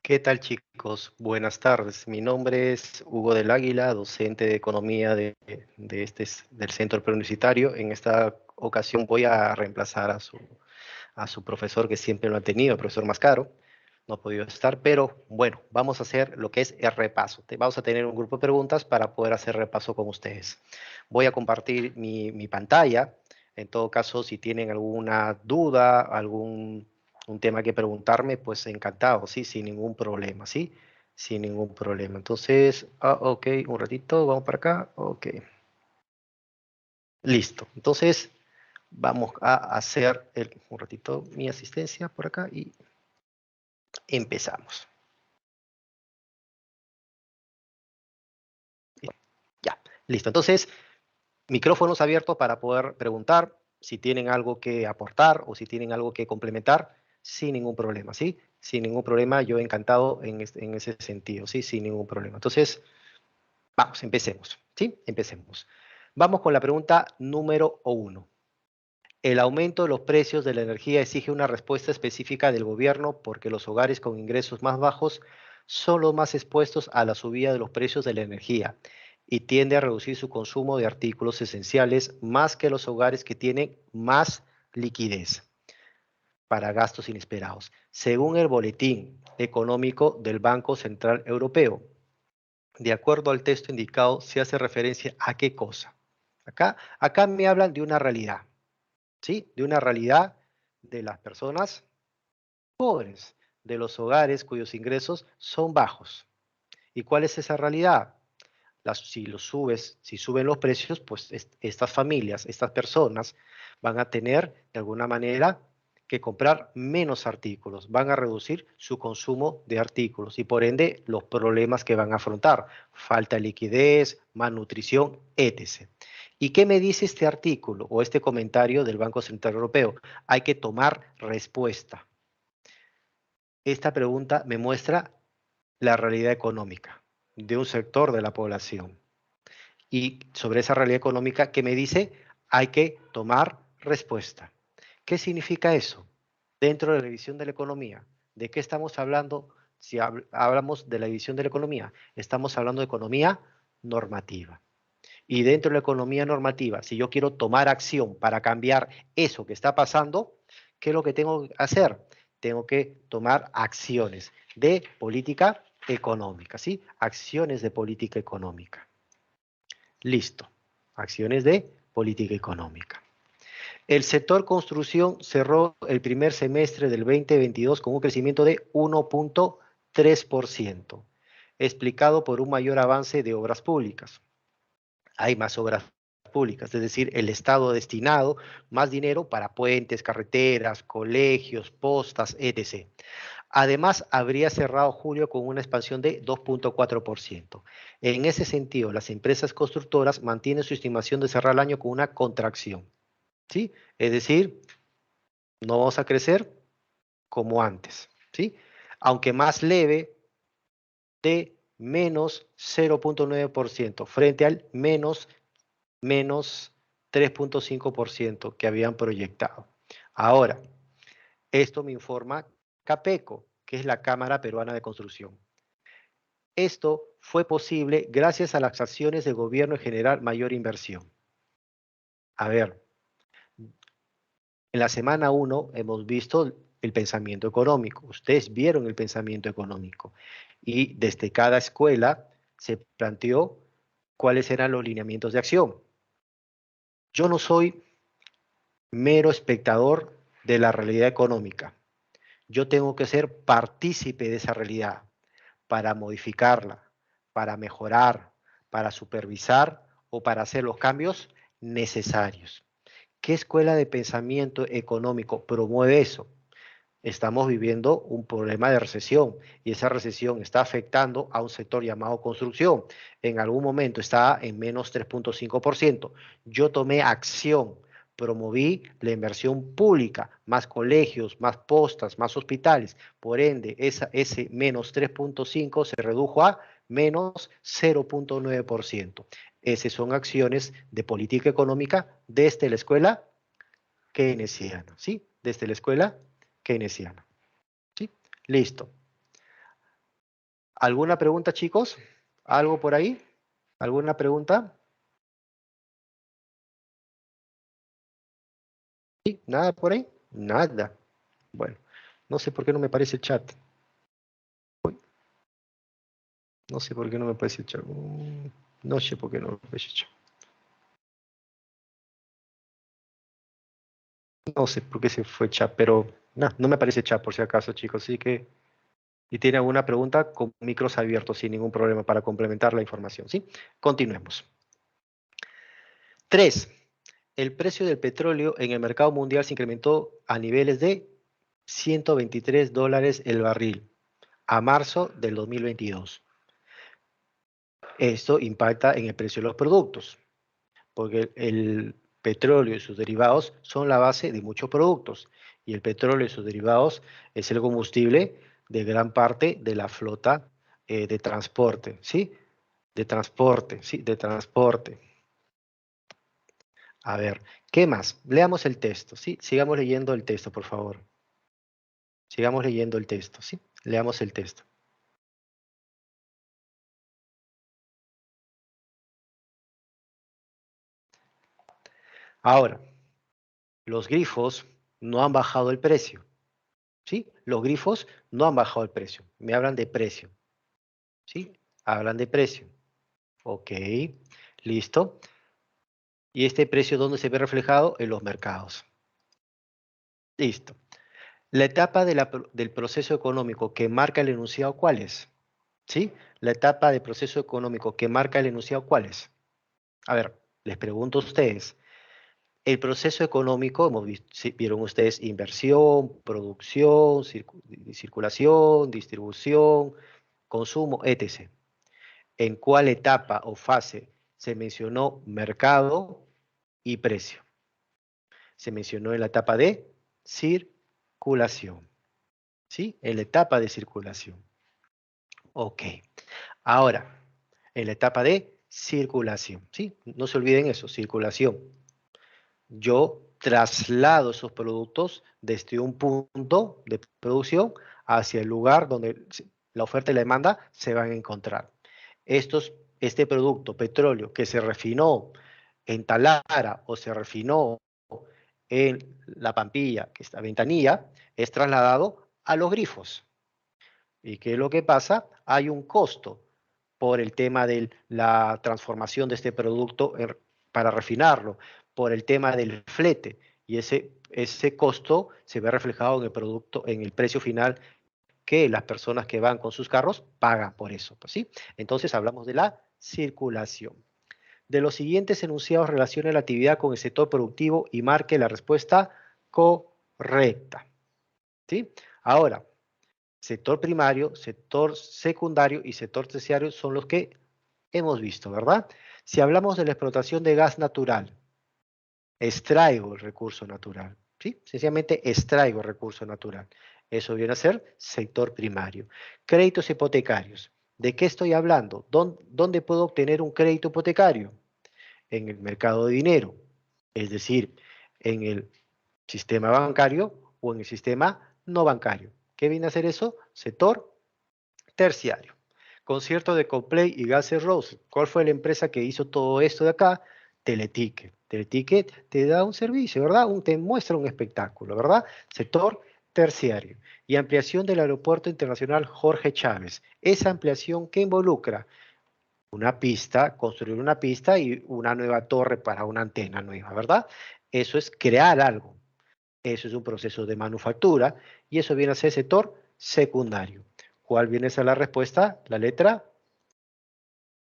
¿Qué tal, chicos? Buenas tardes. Mi nombre es Hugo del Águila, docente de economía del Centro Preuniversitario. En esta ocasión voy a reemplazar a su profesor que siempre lo ha tenido, el profesor Mascaro. No ha podido estar, pero bueno, vamos a hacer lo que es el repaso. Vamos a tener un grupo de preguntas para poder hacer repaso con ustedes. Voy a compartir mi pantalla. En todo caso, si tienen alguna duda, algún un tema que preguntarme, pues encantado, sí, sin ningún problema, sí, sin ningún problema. Entonces, ok, un ratito, vamos para acá, ok, listo. Entonces, vamos a hacer un ratito mi asistencia por acá y empezamos. Ya, listo. Entonces, micrófonos abiertos para poder preguntar si tienen algo que aportar o si tienen algo que complementar, sin ningún problema, ¿sí? Sin ningún problema, yo encantado en ese sentido, ¿sí? Sin ningún problema. Entonces, vamos, empecemos, ¿sí? Empecemos. Vamos con la pregunta número 1. El aumento de los precios de la energía exige una respuesta específica del gobierno porque los hogares con ingresos más bajos son los más expuestos a la subida de los precios de la energía y tiende a reducir su consumo de artículos esenciales más que los hogares que tienen más liquidez para gastos inesperados, según el boletín económico del Banco Central Europeo. De acuerdo al texto indicado, se hace referencia a qué cosa. Acá me hablan de una realidad, ¿sí? De una realidad de las personas pobres, de los hogares cuyos ingresos son bajos. ¿Y cuál es esa realidad? Si suben los precios, pues estas familias, estas personas van a tener de alguna manera que comprar menos artículos, van a reducir su consumo de artículos y por ende los problemas que van a afrontar, falta de liquidez, malnutrición, etc. ¿Y qué me dice este artículo o este comentario del Banco Central Europeo? Hay que tomar respuesta. Esta pregunta me muestra la realidad económica de un sector de la población. Y sobre esa realidad económica que me dice, hay que tomar respuesta. ¿Qué significa eso? Dentro de la división de la economía, ¿de qué estamos hablando? Si hablamos de la división de la economía, estamos hablando de economía normativa. Y dentro de la economía normativa, si yo quiero tomar acción para cambiar eso que está pasando, ¿qué es lo que tengo que hacer? Tengo que tomar acciones de política económica, ¿sí? Acciones de política económica. Listo. Acciones de política económica. El sector construcción cerró el primer semestre del 2022 con un crecimiento de 1.3%, explicado por un mayor avance de obras públicas. Hay más obras públicas, es decir, el Estado ha destinado más dinero para puentes, carreteras, colegios, postas, etc. Además, habría cerrado julio con una expansión de 2.4%. En ese sentido, las empresas constructoras mantienen su estimación de cerrar el año con una contracción, ¿sí? Es decir, no vamos a crecer como antes, ¿sí? Aunque más leve de menos 0.9% frente al menos 3.5% que habían proyectado. Ahora, esto me informa CAPECO, que es la Cámara Peruana de Construcción. Esto fue posible gracias a las acciones del gobierno en generar mayor inversión. A ver, en la semana 1 hemos visto el pensamiento económico. Ustedes vieron el pensamiento económico. Y desde cada escuela se planteó cuáles eran los lineamientos de acción. Yo no soy mero espectador de la realidad económica. Yo tengo que ser partícipe de esa realidad para modificarla, para mejorar, para supervisar o para hacer los cambios necesarios. ¿Qué escuela de pensamiento económico promueve eso? Estamos viviendo un problema de recesión y esa recesión está afectando a un sector llamado construcción. En algún momento está en menos 3.5%. Yo tomé acción, promoví la inversión pública, más colegios, más postas, más hospitales. Por ende, ese menos 3.5 se redujo a menos 0.9%. Esas son acciones de política económica desde la escuela keynesiana, ¿sí? Desde la escuela keynesiana. ¿Sí? Listo. ¿Alguna pregunta, chicos? ¿Algo por ahí? ¿Alguna pregunta? ¿Sí? ¿Nada por ahí? Nada. Bueno, no sé por qué no me aparece el chat. No sé por qué no me aparece el chat. No sé por qué no me aparece el chat. No sé por qué se fue chat, pero no me aparece chat por si acaso, chicos. Así que, si tiene alguna pregunta, con micros abiertos sin ningún problema para complementar la información, ¿sí? Continuemos. 3. El precio del petróleo en el mercado mundial se incrementó a niveles de $123 el barril a marzo del 2022. Esto impacta en el precio de los productos, porque el petróleo y sus derivados son la base de muchos productos, y el petróleo y sus derivados es el combustible de gran parte de la flota de transporte, ¿sí? De transporte, ¿sí? De transporte. A ver, ¿qué más? Leamos el texto, ¿sí? Sigamos leyendo el texto, por favor. Sigamos leyendo el texto, ¿sí? Leamos el texto. Ahora, los grifos no han bajado el precio, ¿sí? Los grifos no han bajado el precio. Me hablan de precio, ¿sí? Hablan de precio. Ok, listo. ¿Y este precio dónde se ve reflejado? En los mercados. Listo. La etapa del proceso económico que marca el enunciado, ¿cuál es? ¿Sí? La etapa del proceso económico que marca el enunciado, ¿cuál es? A ver, les pregunto a ustedes. El proceso económico, vieron ustedes inversión, producción, circulación, distribución, consumo, etc. ¿En cuál etapa o fase se mencionó mercado y precio? Se mencionó en la etapa de circulación, ¿sí? En la etapa de circulación. Ok. Ahora, en la etapa de circulación, ¿sí? No se olviden eso, circulación. Yo traslado esos productos desde un punto de producción hacia el lugar donde la oferta y la demanda se van a encontrar. Este producto, petróleo, que se refinó en Talara o se refinó en La Pampilla, que está Ventanilla, es trasladado a los grifos. ¿Y qué es lo que pasa? Hay un costo por el tema de la transformación de este producto para refinarlo, por el tema del flete, y ese costo se ve reflejado en el producto, en el precio final que las personas que van con sus carros pagan por eso, pues, ¿sí? Entonces hablamos de la circulación. De los siguientes enunciados relacione la actividad con el sector productivo y marque la respuesta correcta, ¿sí? Ahora, sector primario, sector secundario y sector terciario son los que hemos visto, ¿verdad? Si hablamos de la explotación de gas natural, extraigo el recurso natural, ¿sí? Sencillamente extraigo el recurso natural. Eso viene a ser sector primario. Créditos hipotecarios. ¿De qué estoy hablando? ¿Dónde puedo obtener un crédito hipotecario? En el mercado de dinero, es decir, en el sistema bancario o en el sistema no bancario. ¿Qué viene a ser eso? Sector terciario. Concierto de Coldplay y Guns N' Roses. ¿Cuál fue la empresa que hizo todo esto de acá? Teleticket. Teleticket te da un servicio, ¿verdad? Te muestra un espectáculo, ¿verdad? Sector terciario. Y ampliación del Aeropuerto Internacional Jorge Chávez. Esa ampliación, ¿qué involucra? Una pista, construir una pista y una nueva torre para una antena nueva, ¿verdad? Eso es crear algo. Eso es un proceso de manufactura y eso viene a ser sector secundario. ¿Cuál viene a ser la respuesta? La letra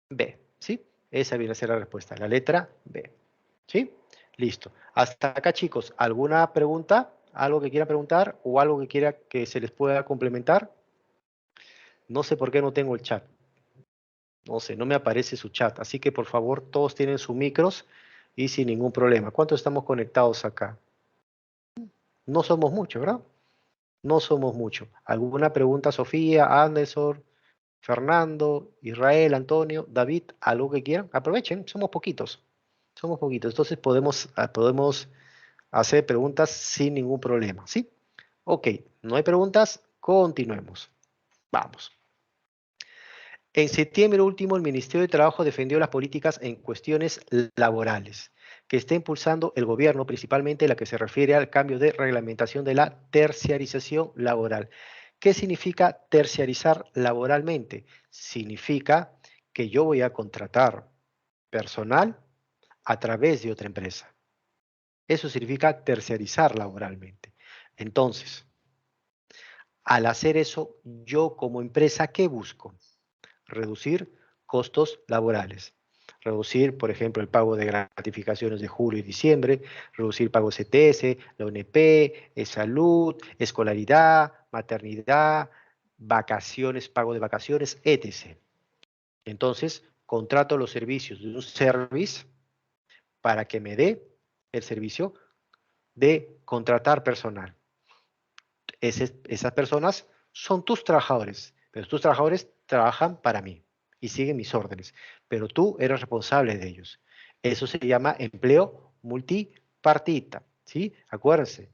B, ¿sí? Esa viene a ser la respuesta, la letra B, ¿sí? Listo. Hasta acá, chicos, ¿alguna pregunta? ¿Algo que quieran preguntar o algo que quiera que se les pueda complementar? No sé por qué no tengo el chat. No sé, no me aparece su chat. Así que, por favor, todos tienen sus micros y sin ningún problema. ¿Cuántos estamos conectados acá? No somos muchos, ¿verdad? No somos muchos. ¿Alguna pregunta, Sofía, Anderson, Fernando, Israel, Antonio, David? ¿Algo que quieran? Aprovechen, somos poquitos. Somos poquitos. Entonces podemos hacer preguntas sin ningún problema, ¿sí? Ok, no hay preguntas, continuemos. Vamos. En septiembre último, el Ministerio de Trabajo defendió las políticas en cuestiones laborales que está impulsando el gobierno, principalmente la que se refiere al cambio de reglamentación de la terciarización laboral. ¿Qué significa terciarizar laboralmente? Significa que yo voy a contratar personal a través de otra empresa. Eso significa terciarizar laboralmente. Entonces, al hacer eso, yo como empresa, ¿qué busco? Reducir costos laborales. Reducir, por ejemplo, el pago de gratificaciones de julio y diciembre, reducir pagos ETS, la ONP, salud, escolaridad, maternidad, vacaciones, pago de vacaciones, etc. Entonces, contrato los servicios de un service para que me dé el servicio de contratar personal. Esas personas son tus trabajadores, pero tus trabajadores trabajan para mí y siguen mis órdenes, pero tú eres responsable de ellos. Eso se llama empleo multipartita, ¿sí? Acuérdense,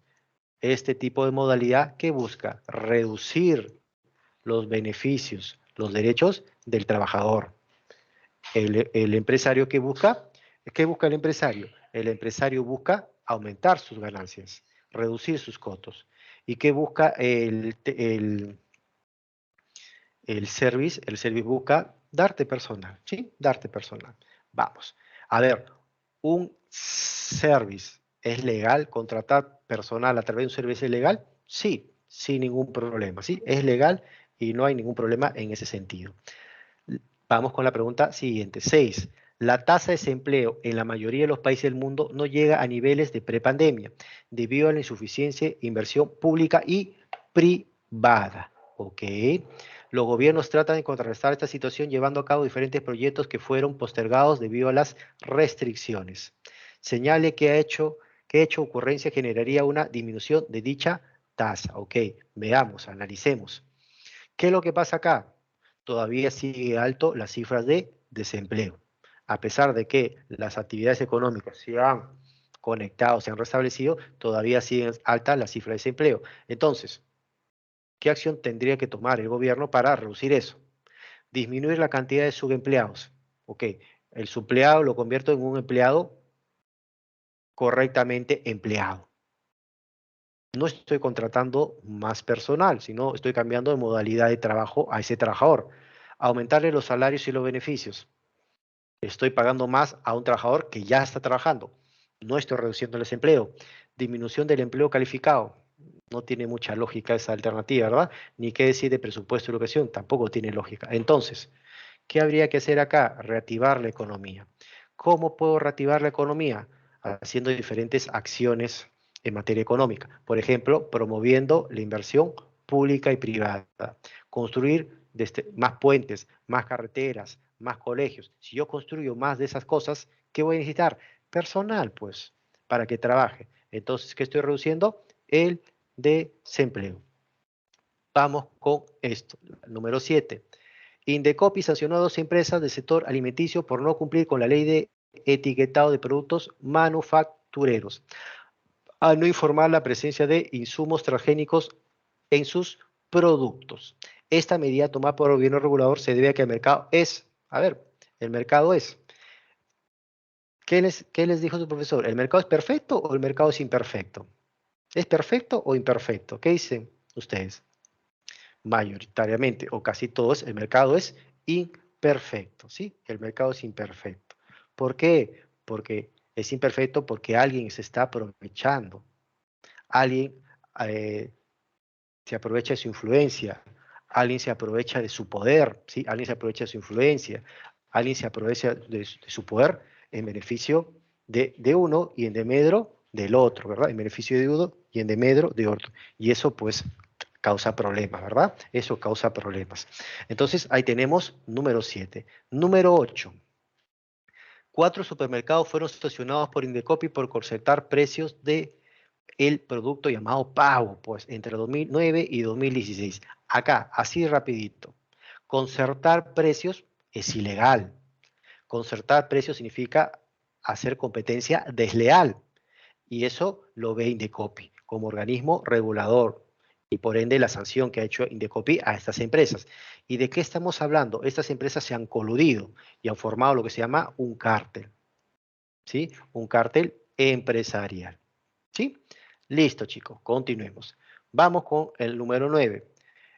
este tipo de modalidad que busca reducir los beneficios, los derechos del trabajador. El empresario ¿qué busca el empresario? El empresario busca aumentar sus ganancias, reducir sus costos. ¿Y qué busca el service? El service busca darte personal, ¿sí? Darte personal. Vamos. A ver, un service, ¿es legal contratar personal a través de un servicio legal? Sí, sin ningún problema, ¿sí? Es legal y no hay ningún problema en ese sentido. Vamos con la pregunta siguiente. 6. La tasa de desempleo en la mayoría de los países del mundo no llega a niveles de prepandemia debido a la insuficiencia de inversión pública y privada. ¿Ok? Los gobiernos tratan de contrarrestar esta situación llevando a cabo diferentes proyectos que fueron postergados debido a las restricciones. Señale que hecho ocurrencia generaría una disminución de dicha tasa. Ok, veamos, analicemos. ¿Qué es lo que pasa acá? Todavía sigue alto las cifras de desempleo. A pesar de que las actividades económicas se han conectado, se han restablecido, todavía siguen altas las cifras de desempleo. Entonces, ¿qué acción tendría que tomar el gobierno para reducir eso? Disminuir la cantidad de subempleados. Ok, el subempleado lo convierto en un empleado correctamente empleado. No estoy contratando más personal, sino estoy cambiando de modalidad de trabajo a ese trabajador. Aumentarle los salarios y los beneficios. Estoy pagando más a un trabajador que ya está trabajando. No estoy reduciendo el desempleo. Disminución del empleo calificado. No tiene mucha lógica esa alternativa, ¿verdad? Ni qué decir de presupuesto y educación, tampoco tiene lógica. Entonces, ¿qué habría que hacer acá? Reactivar la economía. ¿Cómo puedo reactivar la economía? Haciendo diferentes acciones en materia económica. Por ejemplo, promoviendo la inversión pública y privada. Construir más puentes, más carreteras, más colegios. Si yo construyo más de esas cosas, ¿qué voy a necesitar? Personal, pues, para que trabaje. Entonces, ¿qué estoy reduciendo? El desempleo. Vamos con esto. Número 7. Indecopi sancionó a 2 empresas del sector alimenticio por no cumplir con la ley de etiquetado de productos manufactureros, al no informar la presencia de insumos transgénicos en sus productos. Esta medida tomada por el gobierno regulador se debe a que el mercado el mercado es. Qué les dijo su profesor? ¿El mercado es perfecto o el mercado es imperfecto? ¿Es perfecto o imperfecto? ¿Qué dicen ustedes? Mayoritariamente o casi todos, el mercado es imperfecto, ¿sí? El mercado es imperfecto. ¿Por qué? Porque es imperfecto porque alguien se está aprovechando. Alguien eh, se aprovecha de su influencia. Alguien se aprovecha de su poder, ¿sí? Alguien se aprovecha de su influencia. Alguien se aprovecha de su poder en beneficio de uno y en demedro del otro, ¿verdad? En beneficio de uno y en demedro de otro. Y eso, pues, causa problemas, ¿verdad? Eso causa problemas. Entonces, ahí tenemos número 7. Número 8. 4 supermercados fueron sancionados por Indecopi por concertar precios de el producto llamado Pavo, pues, entre 2009 y 2016. Acá, así rapidito. Concertar precios es ilegal. Concertar precios significa hacer competencia desleal. Y eso lo ve Indecopi como organismo regulador y por ende la sanción que ha hecho Indecopi a estas empresas. ¿Y de qué estamos hablando? Estas empresas se han coludido y han formado lo que se llama un cártel, ¿sí? Un cártel empresarial, ¿sí? Listo, chicos, continuemos. Vamos con el número 9.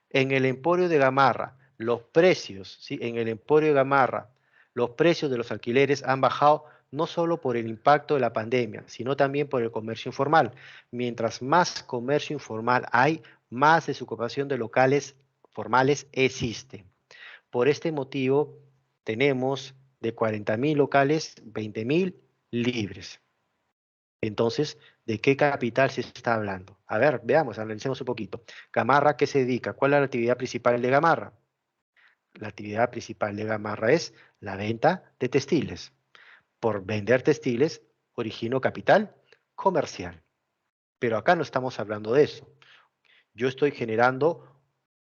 En el Emporio de Gamarra, los precios, ¿sí? En el Emporio de Gamarra, los precios de los alquileres han bajado no solo por el impacto de la pandemia, sino también por el comercio informal. Mientras más comercio informal hay, más desocupación de locales formales existe. Por este motivo, tenemos de 40.000 locales, 20.000 libres. Entonces, ¿de qué capital se está hablando? A ver, veamos, analicemos un poquito. Gamarra, ¿qué se dedica? ¿Cuál es la actividad principal de Gamarra? La actividad principal de Gamarra es la venta de textiles. Por vender textiles, origino capital comercial. Pero acá no estamos hablando de eso. Yo estoy generando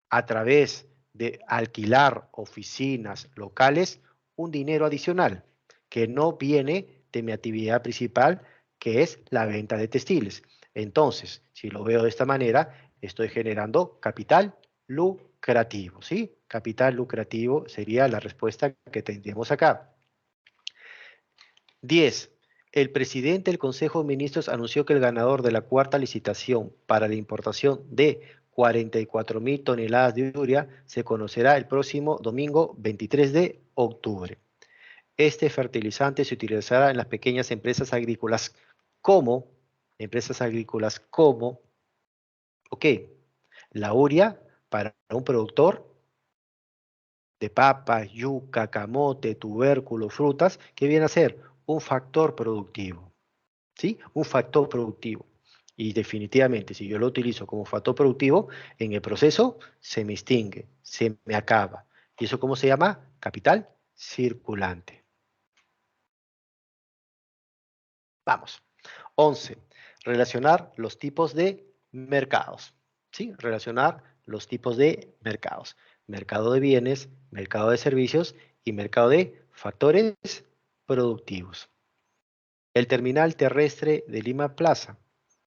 a través de alquilar oficinas locales un dinero adicional que no viene de mi actividad principal, que es la venta de textiles. Entonces, si lo veo de esta manera, estoy generando capital lucrativo, ¿sí? Capital lucrativo sería la respuesta que tendríamos acá. 10. El presidente del Consejo de Ministros anunció que el ganador de la cuarta licitación para la importación de 44.000 toneladas de urea se conocerá el próximo domingo 23 de octubre. Este fertilizante se utilizará en las pequeñas empresas agrícolas como, ok, la urea para un productor de papas, yuca, camote, tubérculo, frutas, que viene a ser un factor productivo, ¿sí? Un factor productivo. Y definitivamente, si yo lo utilizo como factor productivo, en el proceso se me extingue, se me acaba. ¿Y eso cómo se llama? Capital circulante. Vamos. 11. Relacionar los tipos de mercados. ¿Sí? Relacionar los tipos de mercados. Mercado de bienes, mercado de servicios y mercado de factores productivos. El terminal terrestre de Lima Plaza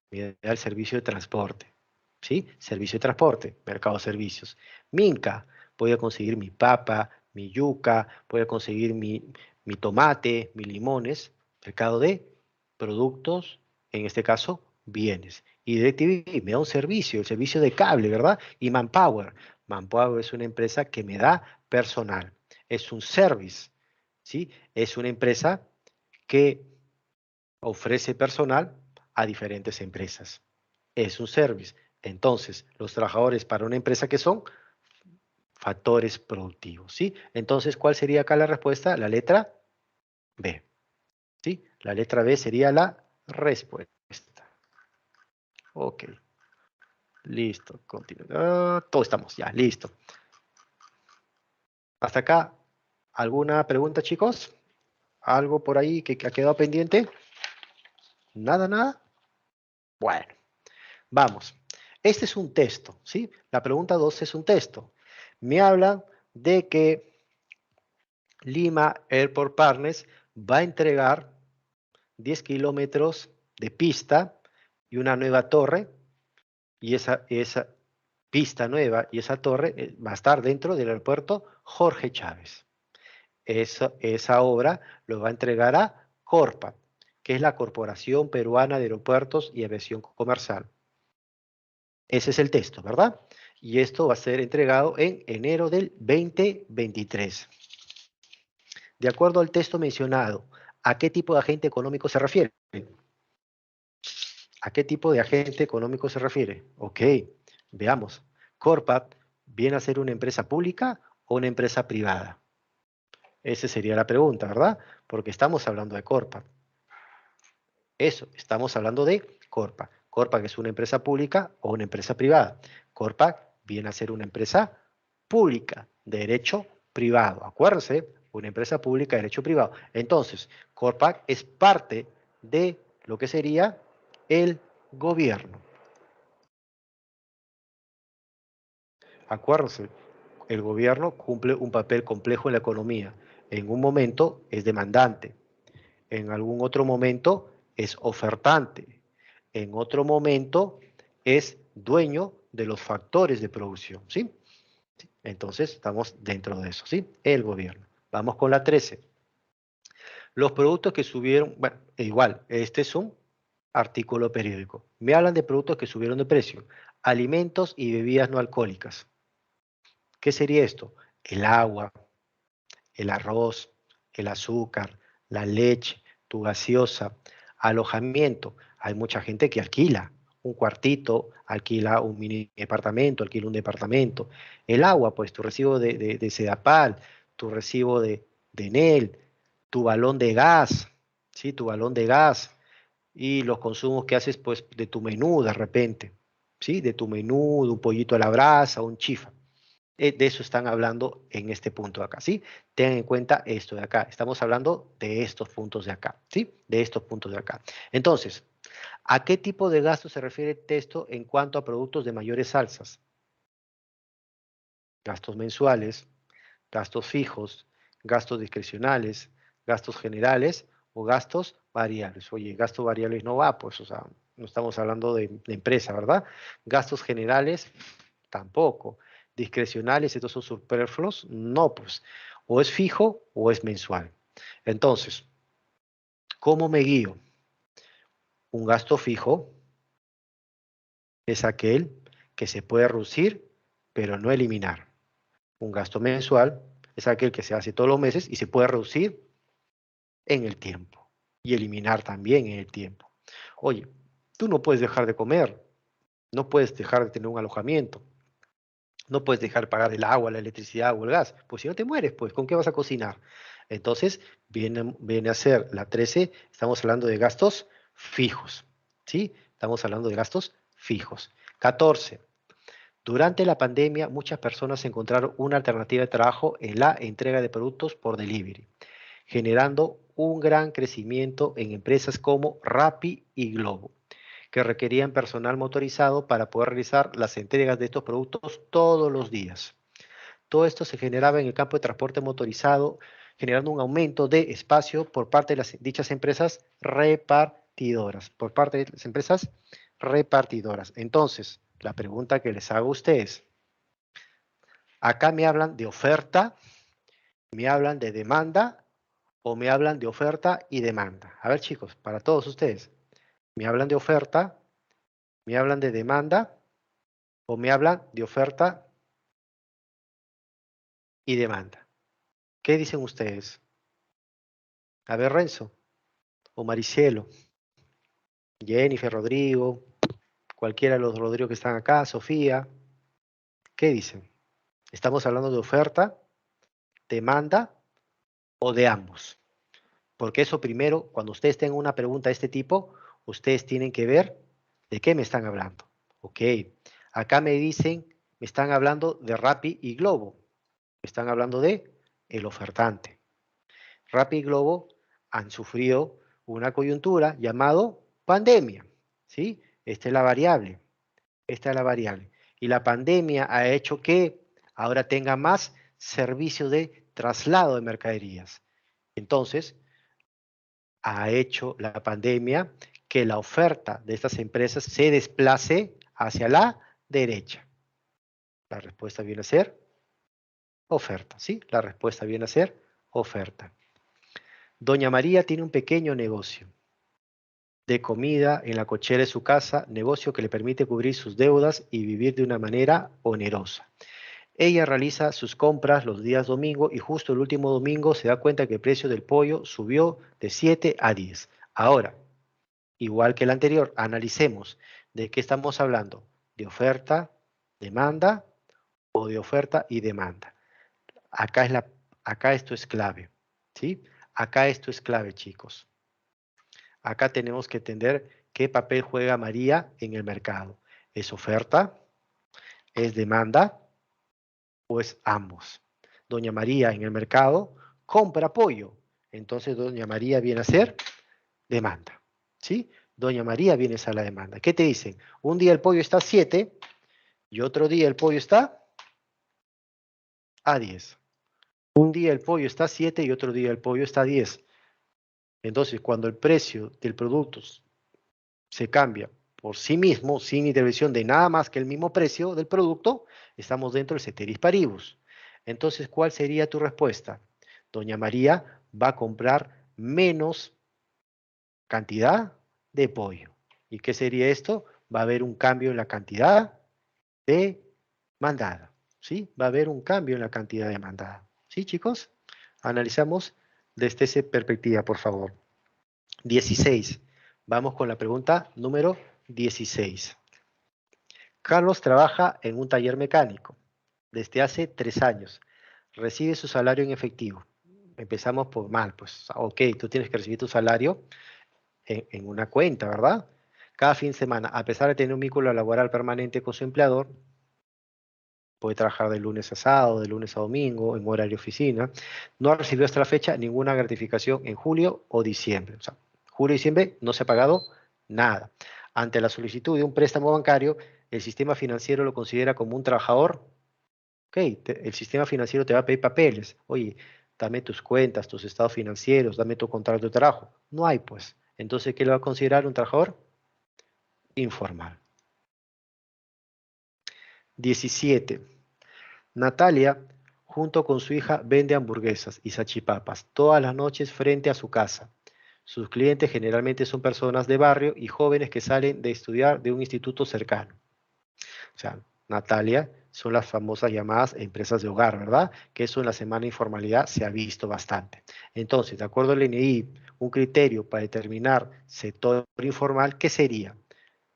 me da el servicio de transporte. ¿Sí? Servicio de transporte, mercado de servicios. Minca, voy a conseguir mi papa, mi yuca, voy a conseguir mi tomate, mis limones. Mercado de productos, en este caso, bienes. Y DirecTV me da un servicio, el servicio de cable, ¿verdad? Y Manpower. Manpower es una empresa que me da personal. Es un service, ¿sí? Es una empresa que ofrece personal a diferentes empresas. Es un service. Entonces, los trabajadores para una empresa que son factores productivos, ¿sí? Entonces, ¿cuál sería acá la respuesta? La letra B, ¿sí? La letra B sería la respuesta. Ok, listo, continúa. Todos estamos ya, listo. Hasta acá, ¿alguna pregunta, chicos? ¿Algo por ahí que ha quedado pendiente? ¿Nada, nada? Bueno, vamos. Este es un texto, ¿sí? La pregunta 2 es un texto. Me habla de que Lima Airport Partners va a entregar 10 kilómetros de pista y una nueva torre, y esa pista nueva y esa torre va a estar dentro del aeropuerto Jorge Chávez. Esa obra lo va a entregar a Corpa, que es la Corporación Peruana de Aeropuertos y Aviación Comercial. Ese es el texto, ¿verdad? Y esto va a ser entregado en enero del 2023. De acuerdo al texto mencionado, ¿a qué tipo de agente económico se refiere? ¿A qué tipo de agente económico se refiere? Ok, veamos. Corpa viene a ser una empresa pública o una empresa privada. Esa sería la pregunta, ¿verdad? Porque estamos hablando de Corpa. Eso, estamos hablando de Corpa. Corpa que es una empresa pública o una empresa privada. Corpa viene a ser una empresa pública de derecho privado. Acuérdense, una empresa pública de derecho privado. Entonces, Corpa es parte de lo que sería el gobierno. Acuérdense, el gobierno cumple un papel complejo en la economía. En un momento es demandante, en algún otro momento es ofertante, en otro momento es dueño de los factores de producción, ¿sí? Entonces, estamos dentro de eso, ¿sí? El gobierno. Vamos con la 13. Los productos que subieron, bueno, igual, este es un artículo periódico. Me hablan de productos que subieron de precio. Alimentos y bebidas no alcohólicas. ¿Qué sería esto? El agua, el arroz, el azúcar, la leche, tu gaseosa, alojamiento. Hay mucha gente que alquila un cuartito, alquila un mini departamento, alquila un departamento. El agua, pues tu recibo de Sedapal, tu recibo de Enel, tu balón de gas, ¿sí? Tu balón de gas y los consumos que haces, pues, de tu menú de repente, ¿sí? De tu menú, de un pollito a la brasa, un chifa. De eso están hablando en este punto de acá, ¿sí? Tengan en cuenta esto de acá. Estamos hablando de estos puntos de acá, ¿sí? De estos puntos de acá. Entonces, ¿a qué tipo de gasto se refiere el texto en cuanto a productos de mayores alzas? Gastos mensuales, gastos fijos, gastos discrecionales, gastos generales o gastos variables. Oye, gastos variables no va, pues, o sea, no estamos hablando de empresa, ¿verdad? Gastos generales, tampoco. Discrecionales, estos son superfluos, no, pues, o es fijo o es mensual. Entonces, ¿cómo me guío? Un gasto fijo es aquel que se puede reducir, pero no eliminar. Un gasto mensual es aquel que se hace todos los meses y se puede reducir en el tiempo y eliminar también en el tiempo. Oye, tú no puedes dejar de comer, no puedes dejar de tener un alojamiento, no puedes dejar de pagar el agua, la electricidad o el gas, pues si no te mueres, pues ¿con qué vas a cocinar? Entonces, viene a ser la 13, estamos hablando de gastos fijos, ¿sí? Estamos hablando de gastos fijos. 14. Durante la pandemia, muchas personas encontraron una alternativa de trabajo en la entrega de productos por delivery, generando un gran crecimiento en empresas como Rappi y Globo, que requerían personal motorizado para poder realizar las entregas de estos productos todos los días. Todo esto se generaba en el campo de transporte motorizado, generando un aumento de espacio por parte de las dichas empresas repartidoras, por parte de las empresas repartidoras. Entonces, la pregunta que les hago a ustedes, acá me hablan de oferta, me hablan de demanda o me hablan de oferta y demanda. A ver, chicos, para todos ustedes, ¿me hablan de oferta, me hablan de demanda o me hablan de oferta y demanda? ¿Qué dicen ustedes? A ver, Renzo o Maricielo, Jennifer, Rodrigo, cualquiera de los Rodrigo que están acá, Sofía, ¿qué dicen? ¿Estamos hablando de oferta, demanda o de ambos? Porque eso primero, cuando ustedes tengan una pregunta de este tipo, ustedes tienen que ver de qué me están hablando. Ok, acá me dicen, me están hablando de Rappi y Globo. Me están hablando de el ofertante. Rappi y Globo han sufrido una coyuntura llamado pandemia. ¿Sí? Esta es la variable. Esta es la variable. Y la pandemia ha hecho que ahora tenga más servicio de traslado de mercaderías. Entonces, ha hecho la pandemia que la oferta de estas empresas se desplace hacia la derecha. La respuesta viene a ser oferta, ¿sí? La respuesta viene a ser oferta. Doña María tiene un pequeño negocio de comida en la cochera de su casa, negocio que le permite cubrir sus deudas y vivir de una manera onerosa. Ella realiza sus compras los días domingo y justo el último domingo se da cuenta que el precio del pollo subió de 7 a 10. Ahora, igual que el anterior, analicemos de qué estamos hablando, de oferta, demanda o de oferta y demanda. Acá, acá esto es clave, ¿sí? Acá esto es clave, chicos. Acá tenemos que entender qué papel juega María en el mercado. ¿Es oferta? ¿Es demanda? ¿O es ambos? Doña María en el mercado compra pollo. Entonces, Doña María viene a ser demanda. ¿Sí? Doña María viene a ser la demanda. ¿Qué te dicen? Un día el pollo está a 7 y otro día el pollo está a 10. Un día el pollo está a 7 y otro día el pollo está a 10. Entonces, cuando el precio del producto se cambia por sí mismo, sin intervención de nada más que el mismo precio del producto, estamos dentro del ceteris paribus. Entonces, ¿cuál sería tu respuesta? Doña María va a comprar menos cantidad de pollo. ¿Y qué sería esto? Va a haber un cambio en la cantidad de mandada. ¿Sí? Va a haber un cambio en la cantidad de mandada. ¿Sí, chicos? Analizamos desde esa perspectiva, por favor. 16. Vamos con la pregunta número 16. Carlos trabaja en un taller mecánico desde hace 3 años. Recibe su salario en efectivo. Empezamos por mal, pues, ok, tú tienes que recibir tu salario en una cuenta, ¿verdad? Cada fin de semana, a pesar de tener un vínculo laboral permanente con su empleador, puede trabajar de lunes a sábado, de lunes a domingo, en horario oficina. No ha recibido hasta la fecha ninguna gratificación en julio o diciembre. O sea, julio y diciembre no se ha pagado nada. Ante la solicitud de un préstamo bancario, el sistema financiero lo considera como un trabajador. Ok, el sistema financiero te va a pedir papeles. Oye, dame tus cuentas, tus estados financieros, dame tu contrato de trabajo. No hay, pues. Entonces, ¿qué le va a considerar un trabajador? Informal. 17. Natalia, junto con su hija, vende hamburguesas y salchipapas todas las noches frente a su casa. Sus clientes generalmente son personas de barrio y jóvenes que salen de estudiar de un instituto cercano. O sea, Natalia son las famosas llamadas empresas de hogar, ¿verdad? Que eso en la semana de informalidad se ha visto bastante. Entonces, de acuerdo al INEI, un criterio para determinar sector informal, ¿qué sería?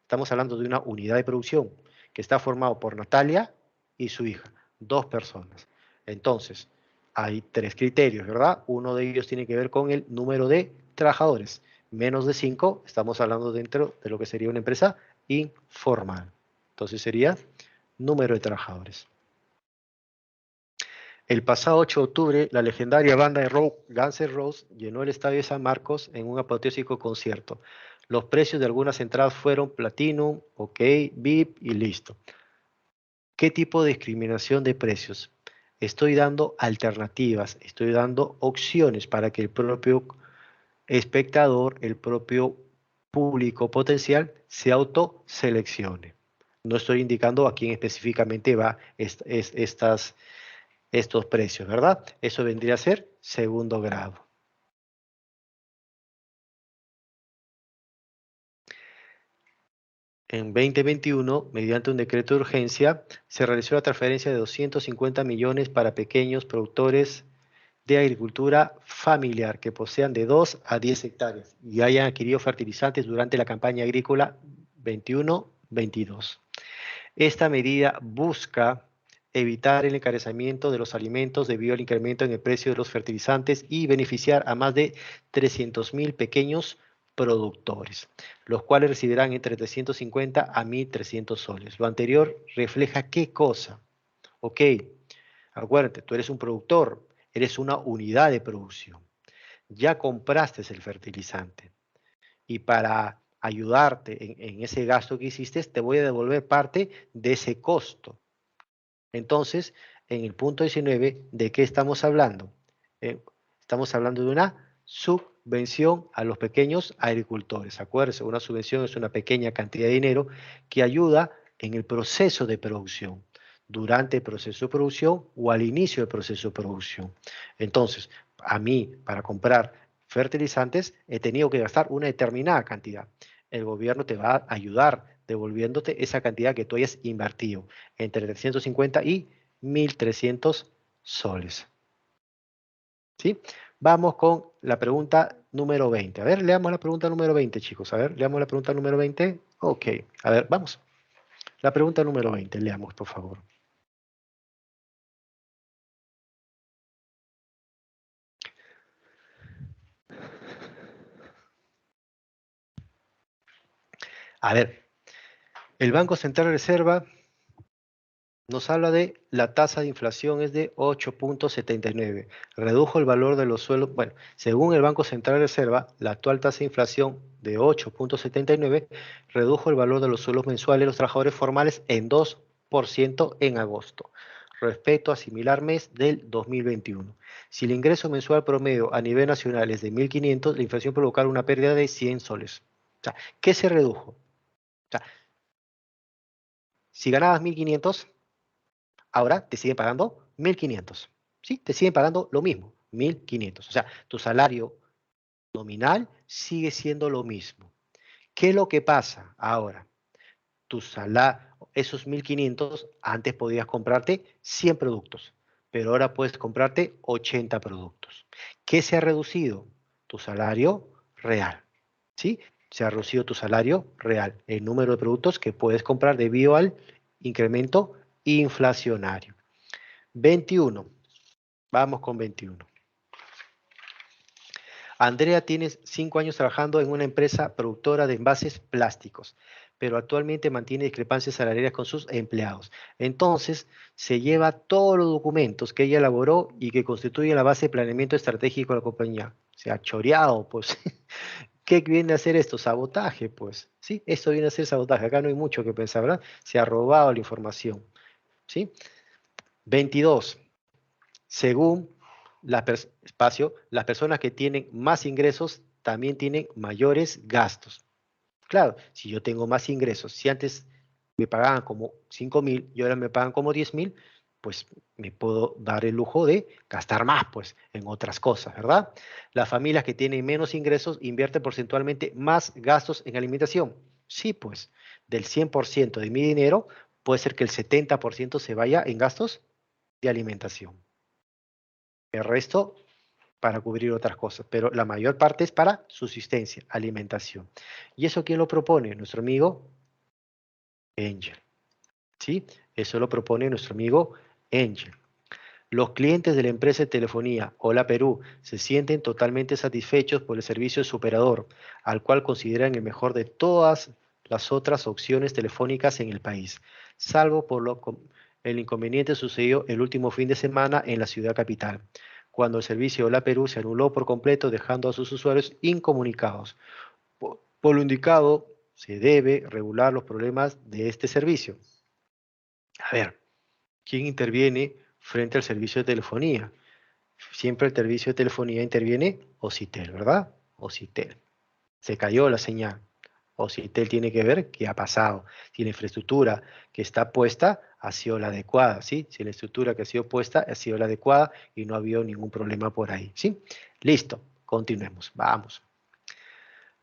Estamos hablando de una unidad de producción que está formado por Natalia y su hija, 2 personas. Entonces, hay 3 criterios, ¿verdad? Uno de ellos tiene que ver con el número de trabajadores. Menos de 5, estamos hablando dentro de lo que sería una empresa informal. Entonces sería número de trabajadores. El pasado 8 de octubre, la legendaria banda de rock Guns N' Roses llenó el estadio de San Marcos en un apoteósico concierto. Los precios de algunas entradas fueron Platinum, OK, VIP y listo. ¿Qué tipo de discriminación de precios? Estoy dando alternativas, estoy dando opciones para que el propio espectador, el propio público potencial se autoseleccione. No estoy indicando a quién específicamente va estos precios, ¿verdad? Eso vendría a ser segundo grado. En 2021, mediante un decreto de urgencia, se realizó la transferencia de 250 millones para pequeños productores de agricultura familiar que posean de 2 a 10 hectáreas y hayan adquirido fertilizantes durante la campaña agrícola 21-22. Esta medida busca evitar el encarecimiento de los alimentos debido al incremento en el precio de los fertilizantes y beneficiar a más de 300.000 pequeños productores, los cuales recibirán entre 350 a 1.300 soles. Lo anterior refleja qué cosa. Ok, acuérdate, tú eres un productor, eres una unidad de producción. Ya compraste el fertilizante y para ayudarte en ese gasto que hiciste, te voy a devolver parte de ese costo. Entonces, en el punto 19, ¿de qué estamos hablando? Estamos hablando de una subvención a los pequeños agricultores. Acuérdense, una subvención es una pequeña cantidad de dinero que ayuda en el proceso de producción, durante el proceso de producción o al inicio del proceso de producción. Entonces, a mí, para comprar fertilizantes, he tenido que gastar una determinada cantidad. El gobierno te va a ayudar devolviéndote esa cantidad que tú hayas invertido, entre 350 y 1.300 soles. ¿Sí? Vamos con la pregunta número 20. A ver, leamos la pregunta número 20, chicos. A ver, leamos la pregunta número 20. Ok, a ver, vamos. La pregunta número 20, leamos, por favor. A ver, el Banco Central Reserva nos habla de la tasa de inflación es de 8.79. Redujo el valor de los sueldos. Bueno, según el Banco Central de Reserva, la actual tasa de inflación de 8.79 redujo el valor de los sueldos mensuales de los trabajadores formales en 2% en agosto, respecto a similar mes del 2021. Si el ingreso mensual promedio a nivel nacional es de 1.500, la inflación provocará una pérdida de 100 soles. O sea, ¿qué se redujo? O sea, si ganabas 1.500, ahora te siguen pagando 1.500. ¿Sí? Te siguen pagando lo mismo, 1.500. O sea, tu salario nominal sigue siendo lo mismo. ¿Qué es lo que pasa ahora? Tu salario, esos 1.500, antes podías comprarte 100 productos, pero ahora puedes comprarte 80 productos. ¿Qué se ha reducido? Tu salario real. ¿Sí? Se ha reducido tu salario real, el número de productos que puedes comprar debido al incremento inflacionario. 21. Vamos con 21. Andrea tiene 5 años trabajando en una empresa productora de envases plásticos, pero actualmente mantiene discrepancias salariales con sus empleados. Entonces, se lleva todos los documentos que ella elaboró y que constituyen la base de planeamiento estratégico de la compañía. Se ha choreado, pues. ¿Qué viene a hacer esto? Sabotaje, pues. Sí, esto viene a ser sabotaje. Acá no hay mucho que pensar, ¿verdad? Se ha robado la información. ¿Sí? 22. Según espacio, las personas que tienen más ingresos también tienen mayores gastos. Claro, si yo tengo más ingresos, si antes me pagaban como 5.000 y ahora me pagan como 10.000, pues me puedo dar el lujo de gastar más, pues, en otras cosas, ¿verdad? Las familias que tienen menos ingresos invierten porcentualmente más gastos en alimentación. Sí, pues, del 100% de mi dinero, puede ser que el 70% se vaya en gastos de alimentación. El resto para cubrir otras cosas, pero la mayor parte es para subsistencia, alimentación. ¿Y eso quién lo propone? Nuestro amigo Angel. ¿Sí? Eso lo propone nuestro amigo Angel. Los clientes de la empresa de telefonía Hola Perú se sienten totalmente satisfechos por el servicio de su operador, al cual consideran el mejor de todas las otras opciones telefónicas en el país, salvo por el inconveniente sucedido el último fin de semana en la ciudad capital, cuando el servicio Hola Perú se anuló por completo, dejando a sus usuarios incomunicados. Por lo indicado, se debe regular los problemas de este servicio. A ver, ¿quién interviene frente al servicio de telefonía? Siempre el servicio de telefonía interviene Ocitel, ¿verdad? Ocitel. Se cayó la señal. Ocitel tiene que ver qué ha pasado. Si la infraestructura que está puesta ha sido la adecuada, ¿sí? Si la estructura que ha sido puesta ha sido la adecuada y no ha habido ningún problema por ahí, ¿sí? Listo, continuemos, vamos.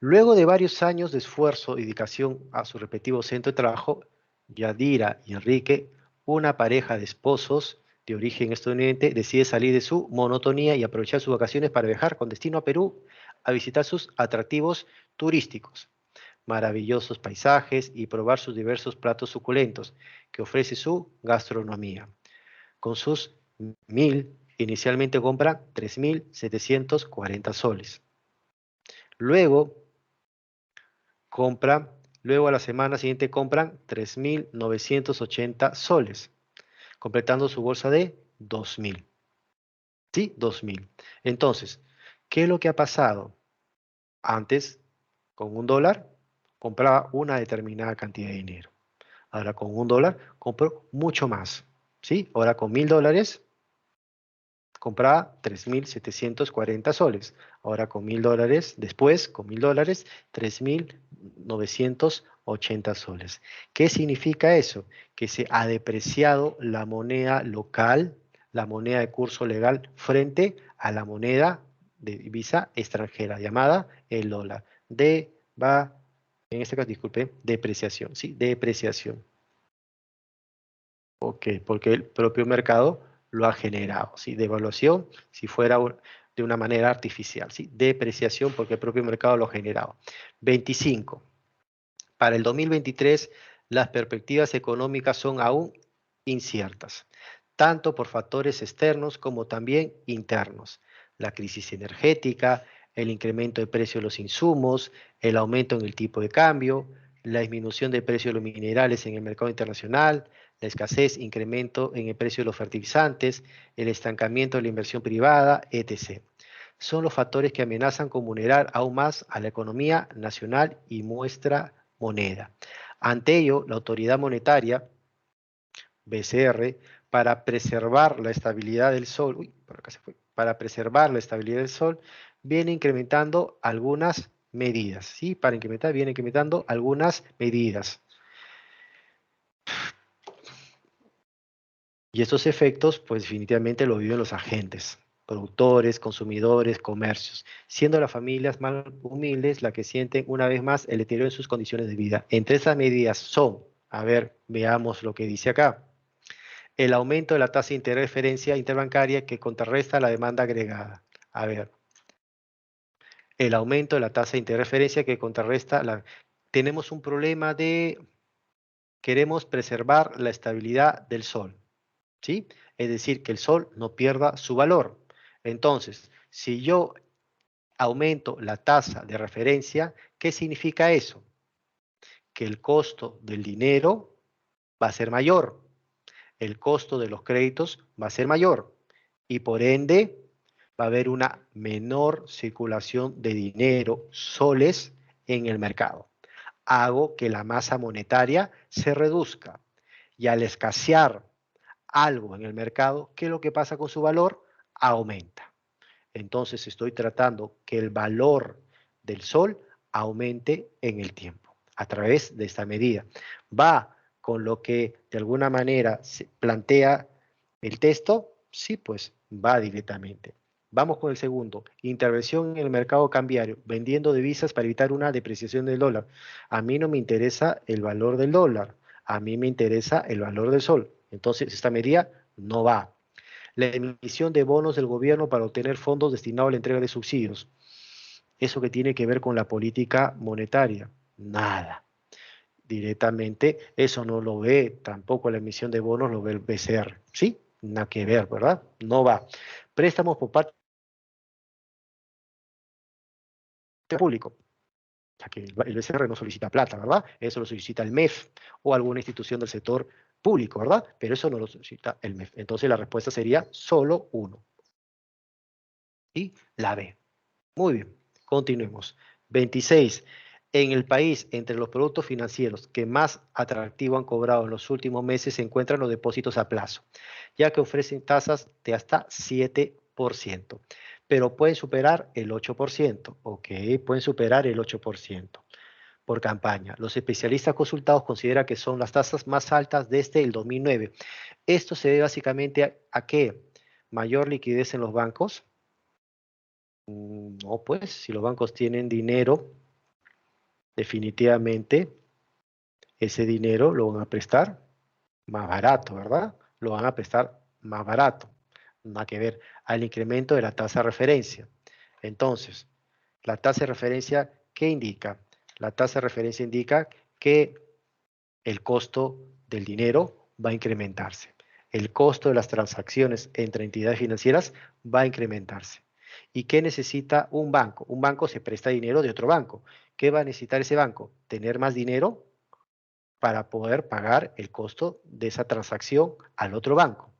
Luego de varios años de esfuerzo y dedicación a su respectivo centro de trabajo, Yadira y Enrique, una pareja de esposos de origen estadounidense, decide salir de su monotonía y aprovechar sus vacaciones para viajar con destino a Perú a visitar sus atractivos turísticos, maravillosos paisajes y probar sus diversos platos suculentos que ofrece su gastronomía. Con sus 1.000, inicialmente compra 3.740 soles. Luego, compra, luego a la semana siguiente compran 3.980 soles, completando su bolsa de 2.000. ¿Sí? 2.000. Entonces, ¿qué es lo que ha pasado? Antes, con $1, compraba una determinada cantidad de dinero. Ahora con $1 compro mucho más. ¿Sí? Ahora con $1.000 compraba 3.740 soles. Ahora con $1.000, después con $1.000, 3.980 soles. ¿Qué significa eso? Que se ha depreciado la moneda local, la moneda de curso legal, frente a la moneda de divisa extranjera, llamada el dólar. En este caso, disculpe, depreciación, ¿sí? Depreciación. Ok, porque el propio mercado lo ha generado, ¿sí? Devaluación, si fuera de una manera artificial, ¿sí? Depreciación, porque el propio mercado lo ha generado. 25. Para el 2023, las perspectivas económicas son aún inciertas, tanto por factores externos como también internos. La crisis energética, el incremento de precios de los insumos, el aumento en el tipo de cambio, la disminución del precio de los minerales en el mercado internacional, la escasez, incremento en el precio de los fertilizantes, el estancamiento de la inversión privada, etc. Son los factores que amenazan con vulnerar aún más a la economía nacional y nuestra moneda. Ante ello, la autoridad monetaria, BCR, para preservar la estabilidad del sol, por acá se fue, para preservar la estabilidad del sol, viene incrementando algunas medidas, ¿sí? Para incrementar, viene incrementando algunas medidas. Y estos efectos, pues definitivamente lo viven los agentes, productores, consumidores, comercios, siendo las familias más humildes las que sienten una vez más el deterioro en sus condiciones de vida. Entre esas medidas son, a ver, veamos lo que dice acá, el aumento de la tasa de interés de referencia interbancaria que contrarresta la demanda agregada. A ver, el aumento de la tasa de interés de referencia que contrarresta la... Tenemos un problema de... Queremos preservar la estabilidad del sol. ¿Sí? Es decir, que el sol no pierda su valor. Entonces, si yo aumento la tasa de referencia, ¿qué significa eso? Que el costo del dinero va a ser mayor, el costo de los créditos va a ser mayor y por ende va a haber una menor circulación de dinero, soles, en el mercado. Hago que la masa monetaria se reduzca y al escasear algo en el mercado, ¿qué es lo que pasa con su valor? Aumenta. Entonces estoy tratando que el valor del sol aumente en el tiempo a través de esta medida. Va con lo que de alguna manera se plantea el texto, sí, pues va directamente. Vamos con el segundo, intervención en el mercado cambiario, vendiendo divisas para evitar una depreciación del dólar. A mí no me interesa el valor del dólar, a mí me interesa el valor del sol. Entonces, esta medida no va. La emisión de bonos del gobierno para obtener fondos destinados a la entrega de subsidios. ¿Eso que tiene que ver con la política monetaria? Nada. Directamente, eso no lo ve, tampoco la emisión de bonos lo ve el BCR. ¿Sí? Nada que ver, ¿verdad? No va. Préstamos por parte público. Ya que el BCR no solicita plata, ¿verdad? Eso lo solicita el MEF o alguna institución del sector público, ¿verdad? Pero eso no lo solicita el MEF. Entonces la respuesta sería solo uno. Y la B. Muy bien, continuemos. 26. En el país, entre los productos financieros que más atractivo han cobrado en los últimos meses se encuentran los depósitos a plazo, ya que ofrecen tasas de hasta 7%, pero pueden superar el 8%. Ok, pueden superar el 8% por campaña. Los especialistas consultados consideran que son las tasas más altas desde el 2009. Esto se debe básicamente a qué? Mayor liquidez en los bancos. No, pues, si los bancos tienen dinero, definitivamente ese dinero lo van a prestar más barato, ¿verdad? Lo van a prestar más barato. Nada que ver al incremento de la tasa de referencia. Entonces, la tasa de referencia, ¿qué indica? La tasa de referencia indica que el costo del dinero va a incrementarse. El costo de las transacciones entre entidades financieras va a incrementarse. ¿Y qué necesita un banco? Un banco se presta dinero de otro banco. ¿Qué va a necesitar ese banco? Tener más dinero para poder pagar el costo de esa transacción al otro banco.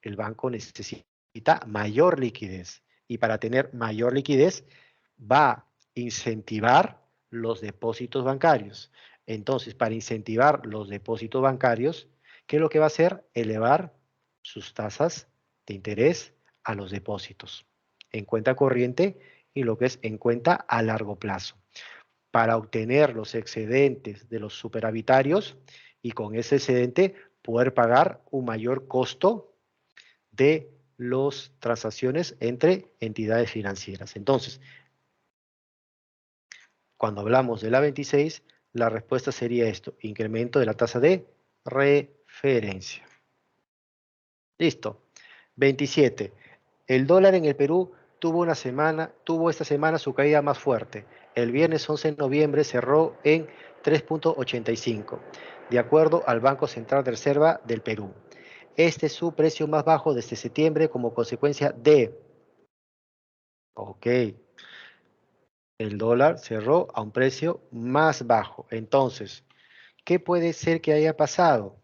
El banco necesita mayor liquidez y para tener mayor liquidez va a incentivar los depósitos bancarios. Entonces, para incentivar los depósitos bancarios, ¿qué es lo que va a hacer? Elevar sus tasas de interés a los depósitos en cuenta corriente y lo que es en cuenta a largo plazo para obtener los excedentes de los superavitarios y con ese excedente poder pagar un mayor costo de las transacciones entre entidades financieras. Entonces, cuando hablamos de la 26, la respuesta sería esto, incremento de la tasa de referencia. Listo. 27. El dólar en el Perú tuvo esta semana su caída más fuerte. El viernes 11 de noviembre cerró en 3.85, de acuerdo al Banco Central de Reserva del Perú. Este es su precio más bajo desde septiembre como consecuencia de, ok, el dólar cerró a un precio más bajo. Entonces, ¿qué puede ser que haya pasado?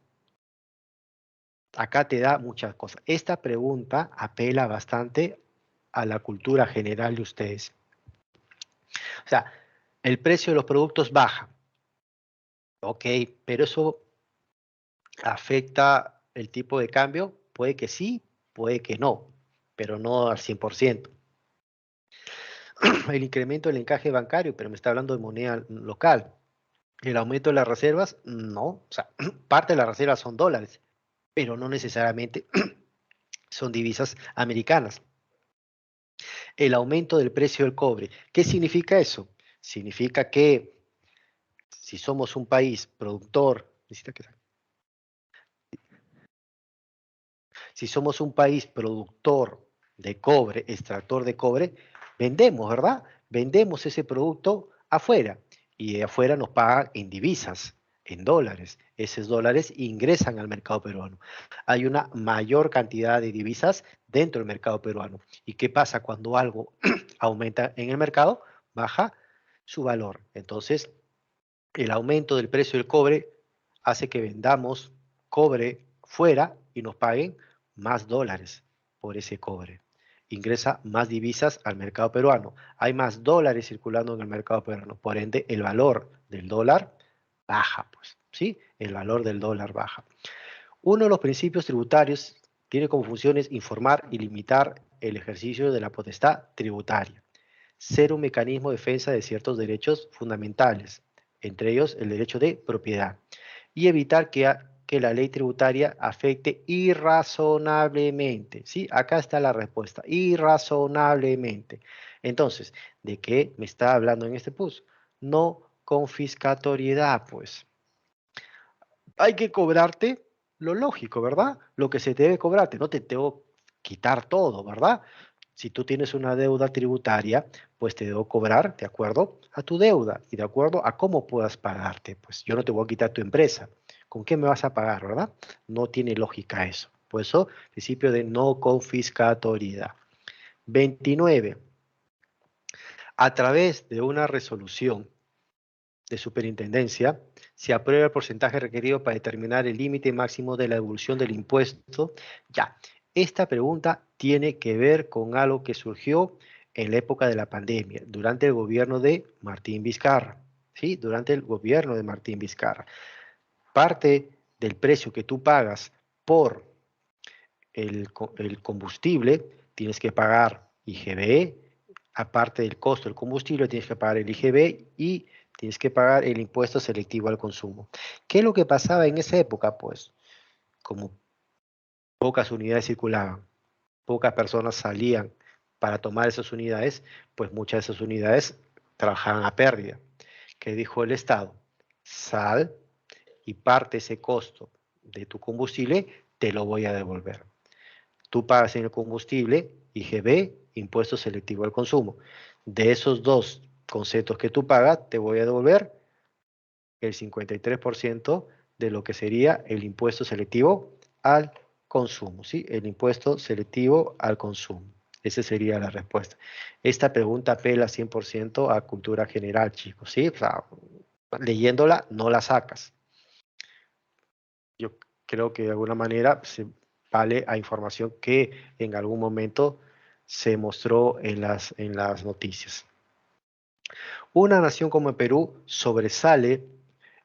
Acá te da muchas cosas. Esta pregunta apela bastante a la cultura general de ustedes. O sea, el precio de los productos baja. Ok, pero eso afecta el tipo de cambio. Puede que sí, puede que no, pero no al 100%. el incremento del encaje bancario, pero me está hablando de moneda local. El aumento de las reservas, no. O sea, parte de las reservas son dólares, pero no necesariamente son divisas americanas. El aumento del precio del cobre. ¿Qué significa eso? Significa que si somos un país productor, si somos un país productor de cobre, extractor de cobre, vendemos, ¿verdad? Vendemos ese producto afuera y de afuera nos pagan en divisas, en dólares. Esos dólares ingresan al mercado peruano. Hay una mayor cantidad de divisas dentro del mercado peruano. ¿Y qué pasa cuando algo aumenta en el mercado? Baja su valor. Entonces, el aumento del precio del cobre hace que vendamos cobre fuera y nos paguen más dólares por ese cobre. Ingresa más divisas al mercado peruano. Hay más dólares circulando en el mercado peruano. Por ende, el valor del dólar baja, pues, ¿sí? El valor del dólar baja. Uno de los principios tributarios tiene como funciones informar y limitar el ejercicio de la potestad tributaria, ser un mecanismo de defensa de ciertos derechos fundamentales, entre ellos el derecho de propiedad, y evitar que la ley tributaria afecte irrazonablemente. ¿Sí? Acá está la respuesta, irrazonablemente. Entonces, ¿de qué me está hablando en este punto? No confiscatoriedad, pues. Hay que cobrarte lo lógico, ¿verdad? Lo que se te debe cobrarte, no te tengo que quitar todo, ¿verdad? Si tú tienes una deuda tributaria, pues te debo cobrar de acuerdo a tu deuda y de acuerdo a cómo puedas pagarte. Pues yo no te voy a quitar tu empresa. ¿Con qué me vas a pagar, verdad? No tiene lógica eso. Por eso, principio de no confiscatoriedad. 29. A través de una resolución de superintendencia, se aprueba el porcentaje requerido para determinar el límite máximo de la devolución del impuesto. Ya, esta pregunta tiene que ver con algo que surgió en la época de la pandemia, durante el gobierno de Martín Vizcarra. ¿Sí? Durante el gobierno de Martín Vizcarra. Parte del precio que tú pagas por el combustible, tienes que pagar IGB, aparte del costo del combustible, tienes que pagar el IGB y tienes que pagar el impuesto selectivo al consumo. ¿Qué es lo que pasaba en esa época? Pues como pocas unidades circulaban, pocas personas salían para tomar esas unidades, pues muchas de esas unidades trabajaban a pérdida. ¿Qué dijo el Estado? Sal y parte ese costo de tu combustible, te lo voy a devolver. Tú pagas en el combustible, IGB, impuesto selectivo al consumo. De esos dos conceptos que tú pagas, te voy a devolver el 53% de lo que sería el impuesto selectivo al consumo, ¿sí? El impuesto selectivo al consumo. Esa sería la respuesta. Esta pregunta apela 100% a cultura general, chicos, ¿sí? O sea, leyéndola no la sacas. Yo creo que de alguna manera se vale a información que en algún momento se mostró en las noticias. Una nación como el Perú sobresale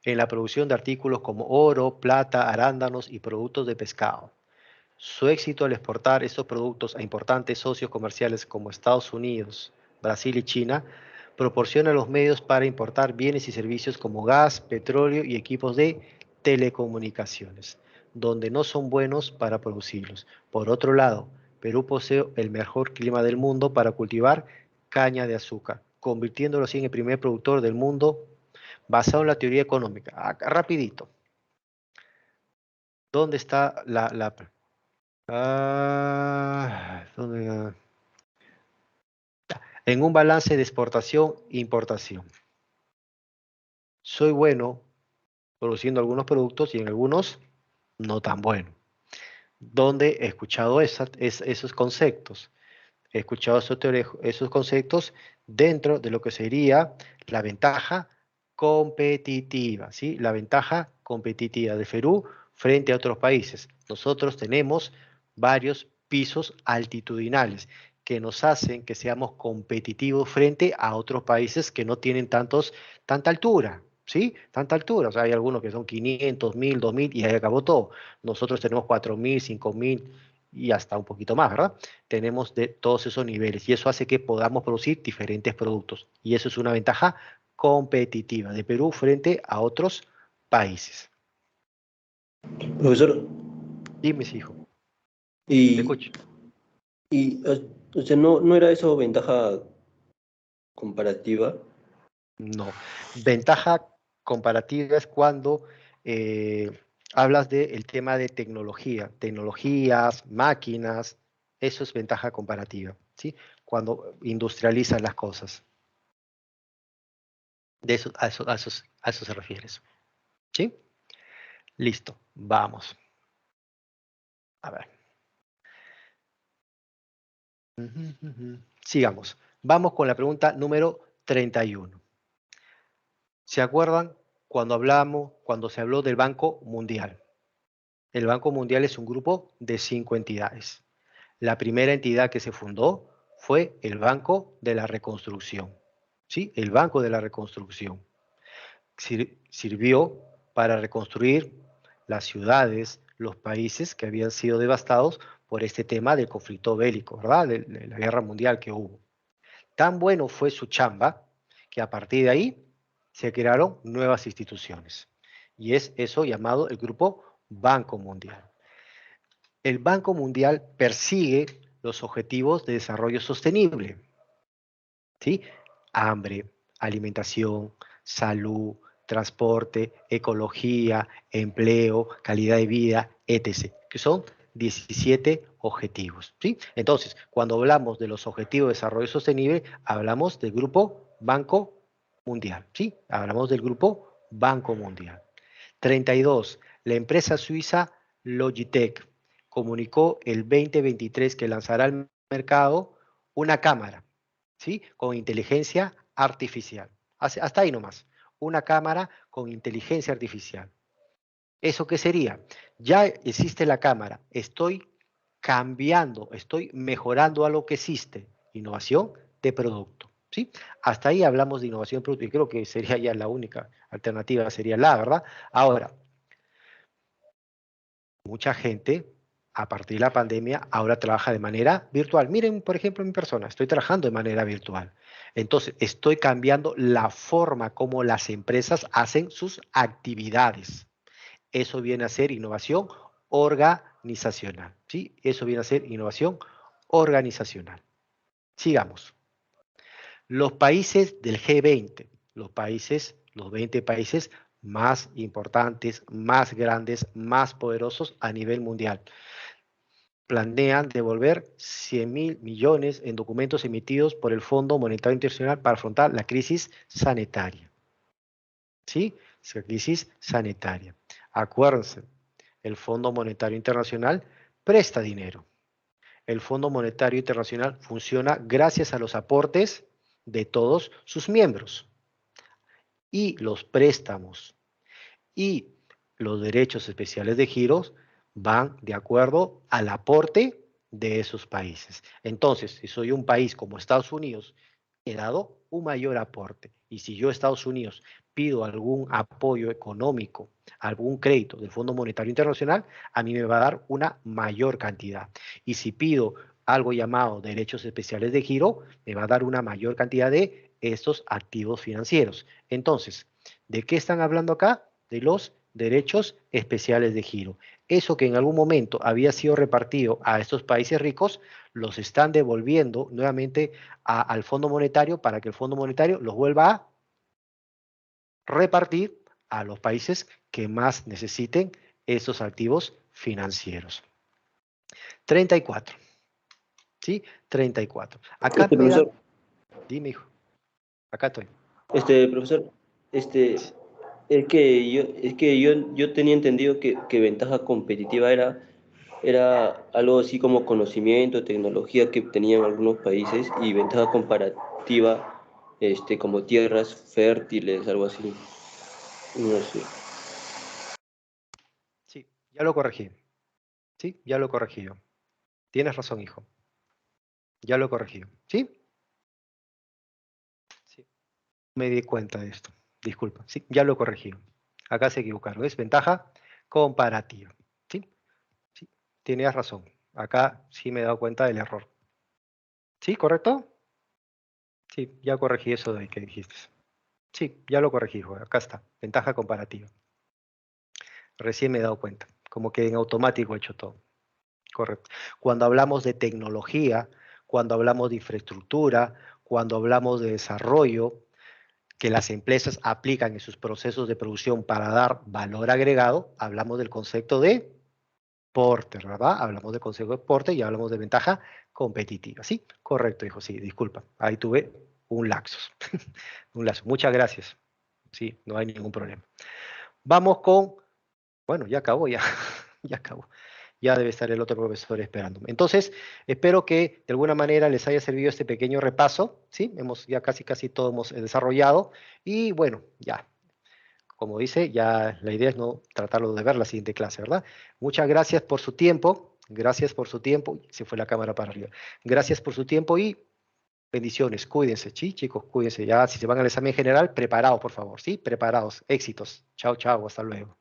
en la producción de artículos como oro, plata, arándanos y productos de pescado. Su éxito al exportar estos productos a importantes socios comerciales como Estados Unidos, Brasil y China proporciona los medios para importar bienes y servicios como gas, petróleo y equipos de telecomunicaciones, donde no son buenos para producirlos. Por otro lado, Perú posee el mejor clima del mundo para cultivar caña de azúcar, convirtiéndolo así en el primer productor del mundo basado en la teoría económica. Rapidito. ¿Dónde está ¿dónde? En un balance de exportación e importación? Soy bueno produciendo algunos productos y en algunos no tan bueno. ¿Dónde he escuchado esos conceptos? He escuchado esos conceptos dentro de lo que sería la ventaja competitiva, ¿sí? La ventaja competitiva de Perú frente a otros países. Nosotros tenemos varios pisos altitudinales que nos hacen que seamos competitivos frente a otros países que no tienen tanta altura, ¿sí? Tanta altura. O sea, hay algunos que son 500, 1000, 2000 y ahí acabó todo. Nosotros tenemos 4000, 5000 y hasta un poquito más, ¿verdad? Tenemos de todos esos niveles y eso hace que podamos producir diferentes productos. Y eso es una ventaja competitiva de Perú frente a otros países. Profesor, Dime, hijo, te y, escucho. o sea, no era eso ventaja comparativa. No. Ventaja comparativa es cuando eh, hablas del tema de tecnología, tecnologías, máquinas, eso es ventaja comparativa, ¿sí? Cuando industrializas las cosas. De eso, a eso se refiere eso, ¿sí? Listo, vamos. A ver. Sigamos. Vamos con la pregunta número 31. ¿Se acuerdan cuando se habló del Banco Mundial? El Banco Mundial es un grupo de 5 entidades. La primera entidad que se fundó fue el Banco de la Reconstrucción. ¿Sí? El Banco de la Reconstrucción. Sirvió para reconstruir las ciudades, los países que habían sido devastados por este tema del conflicto bélico, ¿verdad? De la guerra mundial que hubo. Tan bueno fue su chamba que a partir de ahí se crearon nuevas instituciones. Y es eso llamado el Grupo Banco Mundial. El Banco Mundial persigue los objetivos de desarrollo sostenible, ¿sí? Hambre, alimentación, salud, transporte, ecología, empleo, calidad de vida, etc., que son 17 objetivos, ¿sí? Entonces, cuando hablamos de los objetivos de desarrollo sostenible, hablamos del Grupo Banco Mundial, ¿sí? Hablamos del Grupo Banco Mundial. 32. La empresa suiza Logitech comunicó el 2023 que lanzará al mercado una cámara, ¿sí? Con inteligencia artificial. Hasta ahí nomás. Una cámara con inteligencia artificial. ¿Eso qué sería? Ya existe la cámara. Estoy cambiando, estoy mejorando algo que existe. Innovación de producto. ¿Sí? Hasta ahí hablamos de innovación de producto y creo que sería ya la única alternativa, sería la, ¿verdad? Ahora, mucha gente a partir de la pandemia ahora trabaja de manera virtual. Miren, por ejemplo, mi persona, estoy trabajando de manera virtual. Entonces, estoy cambiando la forma como las empresas hacen sus actividades. Eso viene a ser innovación organizacional, ¿sí? Eso viene a ser innovación organizacional. Sigamos. Los países del G20, los 20 países más importantes, más grandes, más poderosos a nivel mundial, planean devolver 100.000 millones en documentos emitidos por el Fondo Monetario Internacional para afrontar la crisis sanitaria. ¿Sí? La crisis sanitaria. Acuérdense, el Fondo Monetario Internacional presta dinero. El Fondo Monetario Internacional funciona gracias a los aportes de todos sus miembros. Y los préstamos y los derechos especiales de giros van de acuerdo al aporte de esos países. Entonces, si soy un país como Estados Unidos, he dado un mayor aporte. Y si yo, Estados Unidos, pido algún apoyo económico, algún crédito del Fondo Monetario Internacional, a mí me va a dar una mayor cantidad. Y si pido algo llamado derechos especiales de giro, me va a dar una mayor cantidad de estos activos financieros. Entonces, ¿de qué están hablando acá? De los derechos especiales de giro. Eso que en algún momento había sido repartido a estos países ricos, los están devolviendo nuevamente al Fondo Monetario para que el Fondo Monetario los vuelva a repartir a los países que más necesiten esos activos financieros. 34. ¿Sí? 34. Acá me dan... Profesor, Dime, hijo. Acá estoy. profesor, este, es que yo tenía entendido que ventaja competitiva era algo así como conocimiento, tecnología que tenían algunos países y ventaja comparativa, como tierras fértiles, algo así. No sé. Sí, ya lo corregí. Sí, ya lo he corregido. Tienes razón, hijo. Ya lo he corregido. ¿Sí? Sí. Me di cuenta de esto. Disculpa. Sí, ya lo he corregido. Acá se equivocaron. Es ventaja comparativa. ¿Sí? Sí. Tienes razón. Acá sí me he dado cuenta del error. ¿Sí, correcto? Sí, ya corregí eso de que dijiste. Sí, ya lo corregí, Jorge. Acá está, ventaja comparativa. Recién me he dado cuenta, como que en automático he hecho todo. Correcto. Cuando hablamos de tecnología, cuando hablamos de infraestructura, cuando hablamos de desarrollo, que las empresas aplican en sus procesos de producción para dar valor agregado, hablamos del concepto de Porter, ¿verdad? Hablamos del concepto de Porter y hablamos de ventaja competitiva. ¿Sí? Correcto, hijo, sí, disculpa. Ahí tuve un lapsus. Un lapsus. Muchas gracias. Sí, no hay ningún problema. Vamos con, bueno, ya acabó, ya, ya acabó. Ya debe estar el otro profesor esperándome. Entonces, espero que de alguna manera les haya servido este pequeño repaso, ¿sí? Hemos ya casi todo hemos desarrollado y bueno, ya, como dice, ya la idea es no tratarlo de ver la siguiente clase, ¿verdad? Muchas gracias por su tiempo, se fue la cámara para arriba. Gracias por su tiempo y bendiciones, cuídense, ¿sí, chicos? Cuídense, ya si se van al examen general, preparados, por favor, ¿sí? Preparados, éxitos. Chao, chao, hasta luego.